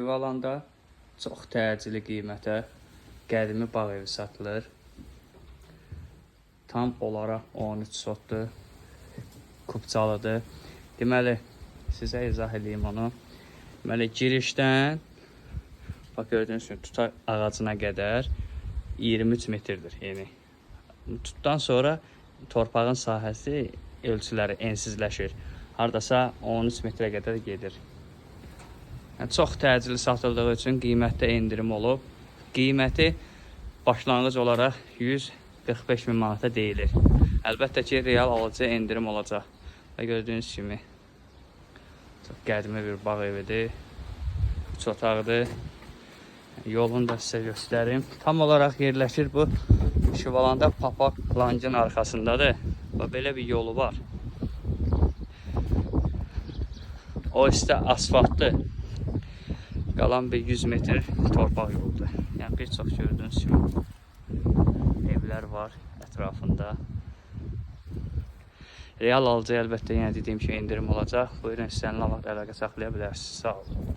Şivalanda çox təcili qiymətə qədimi bağ evi satılır. Tam olaraq 13 sotdur. Kubcalıdır. Deməli, sizə izah edeyim onu. Deməli, girişdən bax gördüyünüz kimi tutar ağacına qədər 23 metrdir eni. Tutdan sonra torpağın sahəsi ölçüləri ensizləşir. Hardasa 13 metrə qədər gedir. Yəni, çox təcili satıldığı üçün qiymətdə endirim olub. Qiyməti başlanğıc olaraq 145 min manata deyilir. Əlbəttə ki, real alıcı endirim olacaq. Və gördüyünüz kimi çox qədimi bir bağ evidir. 3 otaqdır. Yolunu da sizə göstərim. Tam olaraq yerləşir bu Şivalanda Papak Lancın arxasındadır. Və belə bir yolu var. O üstə asfaltdır. Qalan bir 100 metr torpaq yoldur. Yəni bir çox gördüyünüz kimi evlər var ətrafında. Real alıcı əlbəttə yenə dediyim kimi endirim olacaq. Buyurun, istənilən vaxt əlaqə saxlaya bilərsiniz. Sağ olun.